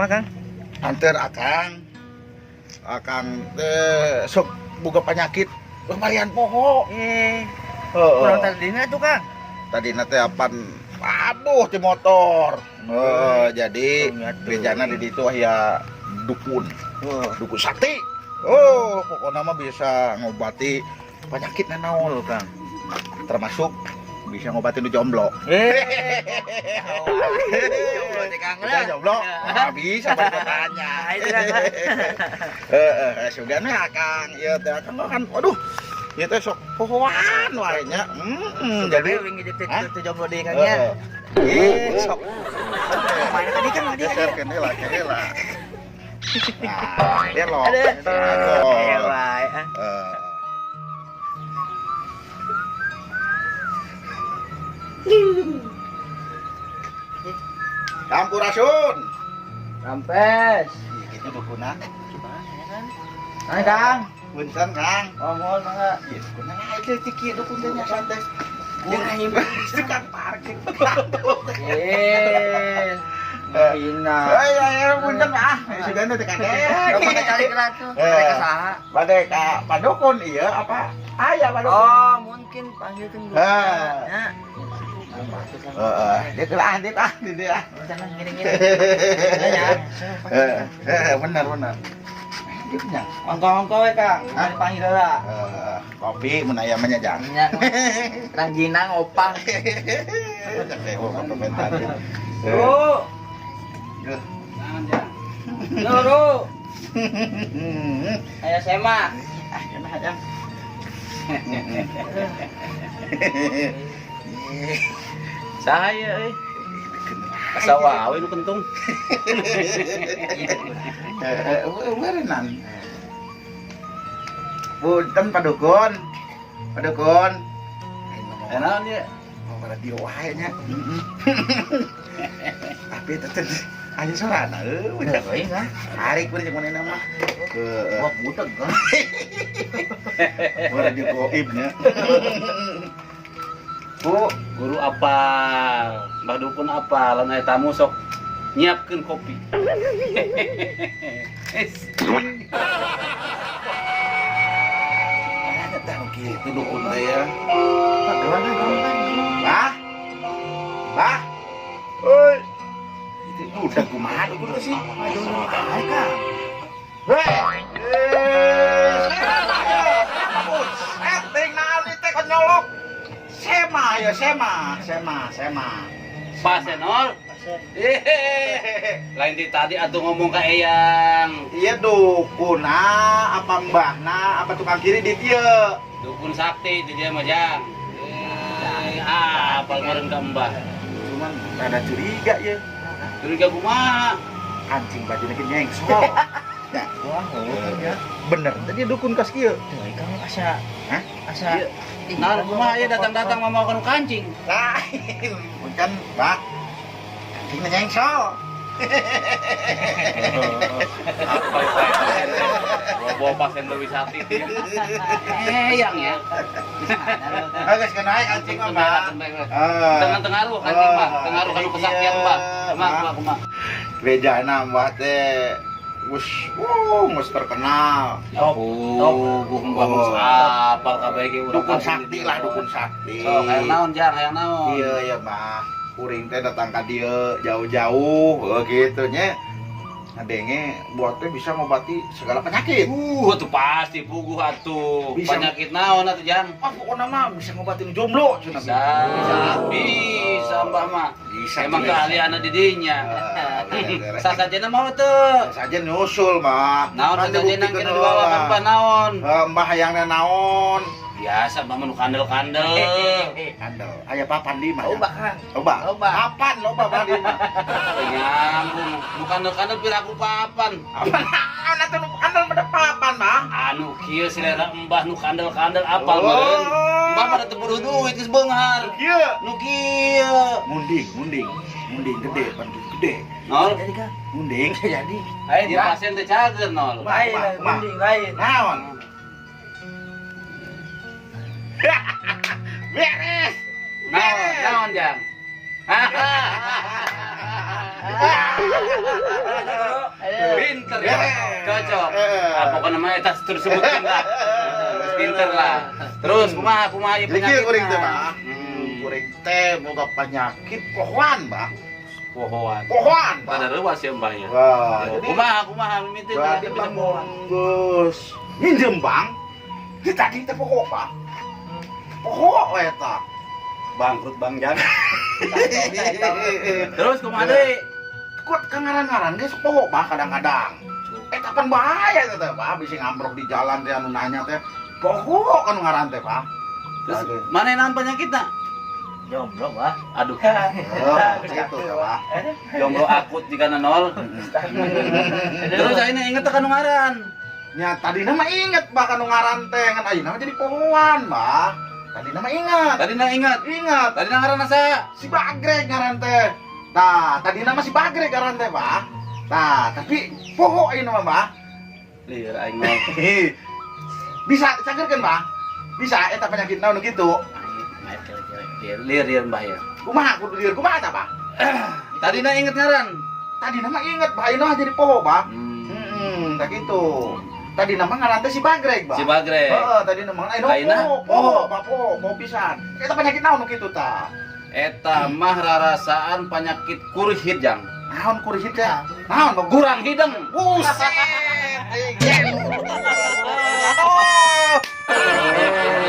mah Kang? Anter akang teh sok boga penyakit lumayan poho. Kurang tadina tuh Kang. Tadina teh apan abuh ti motor. Jadi bejana di ditu aya dukun. Dukun sakti. Pokoknya mah bisa ngobati penyakit naon Kang. termasuk bisa ngobatin jomblo. Jomblo teh Kang. Kita jomblo? Bisa bertanya. Itu Kang. Sugan mah Kang, ieu teh Kang kan waduh. Ieu teh sok pohoan wae nya. Jadi wingi teh jomblo deui Kang nya. Sok. Main tadi Kang tadi. Kene lah. Dia lo. Wae. Sampurasun. Rampes. Gitu dukuna. Nah, Kang. Punten Kang. Mohon mangga. Ieu dukuna aja tiki dukun teh nya santai. Kuring Tukang parkir. Hina. Ya punten ah. Sudah teh kadek. Kamu cari gerak tuh. Mereka saha? Bade ka padukun ieu apa? Aya padukun. Oh, mungkin panggilkeun dulu. Ya. Dia telah dia. Jangan ngiring-ngiring. Benar. Dia Ongko-ongko we Kang. Mari panggil heula. kopi mun aya mah nya jang. Nya. Ranjina opang. Bro. Bro. Ayo sema. Jang. Sahaya euy. Asa wae nu kentung. Berenan. Punten padukun. Enaon ye? Mau radio wae nya. Tapi tetep aya sorana Udah euy kan. Hari kuring jeung manehna mah. Wah, budeg kan. Radio goib nya. Bu, guru apal, Mbah Dukun apal, lamun aya tamu sok nyiapkeun kopi. Ada tahu gitu dukun teh ya. Pagawan Bah. Oi. Itu udah kumaha dukun teh sih? Hai Kang. Sema. Pas enol. Lain ti tadi atuh ngomong ka eyang. Iya dukuna, apa mbahna, apa tukang kiri di dieu. Dukun sakti di dia mah jang. Apal meureun ka Mbah. Cuman rada curiga ya. Curiga kumaha? Kancing bajuna ge nyengsol. Ya, bener. Tadi dukun kas kieu. Euy Kang asa Iya. Nah, kumaha ya datang-datang mau kanu kancing. Lah, bukan, Pak. Kancingna nyengsol. Apa bawa pasien Dewi Sati. Eyang ya. Geus kenai kancing mah, Pak. Tengaruh kancing mah, tengaruh kanu kesaktian Mbah. Kumaha. Bejana Mbah teh geus terkenal. Top. Mbah apal kabeh ge urang Dukun sakti lah, dukun sakti. Oh, hayang naon jang, hayang naon. Iya, Mbah. Kuring teh datang ka dieu jauh-jauh gitu nya. Ngadenge buat teh bisa ngobati segala penyakit. Atuh pasti puguh atuh. Bisa. Penyakit naon atuh jang? Pokokna mah bisa ngobatin jomblo cenah. Bisa Mbah mah. Bisa. Emang keahlianna di dinya. Bener. Sasajana mau teu. Saja nyusul, Mbah. Naon sasajana kira dibawa ka Mbah naon? Mbah hayangna naon? Biasa Mbah mah kandel-kandel. Kandel. Aya papan di mah. Loba Kang. Loba. Loba. Papan loba Mbah di mah. Nyambung. Nu kandel-kandel piraku papan. Naon atuh nu kandel mah papan, Mbah? Anu kieu selera Mbah nu kandel-kandel apal meureun. Mbah pada teu butuh duit geus beunghar. Kieu. Nu kieu. Munding gede, pandung gede. Nol. Jadi Kang. Munding jadi. Lain Dia Kang. pasien teh cager nol. Lain, mending lain. Naon? Beres. Naon jang? Pinter ya. Cocok. Pokoknya nama eta tersebutkan lah. Pinter lah. Terus kumaha ieu Jadi kuring teh, penyakitna? Pak. Kuring teh boga penyakit pohoan, Pak. Pohoan. Pohoan, Pak. Pada reuas ya Mbah ya. Wah, jadi Kumaha mimiti berarti penyakit lamun pohoan. geus minjem, Bang. Di tadi teh poho, Pak. Poho eta. Bangkrut Bang Jan. Terus kumaha deui? Kuat kangaran-ngaran geus poho, Pak, kadang-kadang. Kapan bahaya teh, Pak, bisa ngambrok di jalan teh anu nanya teh. Poho kan ngaran teh, Pak. Terus mana naon penyakitna? Jomblo, Pak. Aduh. Oh, gitu ya, Pak. Jomblo akut di kana nol. Terus ayeuna inget ka nu ngaran. Nya tadi nama inget Pak anu ngaran teh ngan ayeuna mah jadi pohoan, Pak. Tadi nama ingat. Tadi na ingat. Ingat. Tadi na ngaran asa? Si Bagreg ngaran teh. Nah, tadi nama si Bagreg ngaran teh, Pak. Nah, tapi poho ayeuna mah, Pak. Lieur aing mah. Bisa cagerkeun, Pak. Bisa eta penyakit naon kitu. Lieur Mbah ya. Kumaha kudu lieur kumaha eta, Pak? Tadi na inget ngaran. Tadi nama inget, Pak. Ayeuna mah jadi poho, Pak. Tak gitu. Tadi nama ngaran teh si Bagreg, Pak. Si Bagreg. Heeh, tadi nama Ayeuna? poho, Pak, poho pisan. Eta penyakit naon nu kitu tah? Eta mah rarasaan penyakit kurhid jang. Naon kurihit teh? Naon, Pak? Kurang hideng. Buset. Aduh.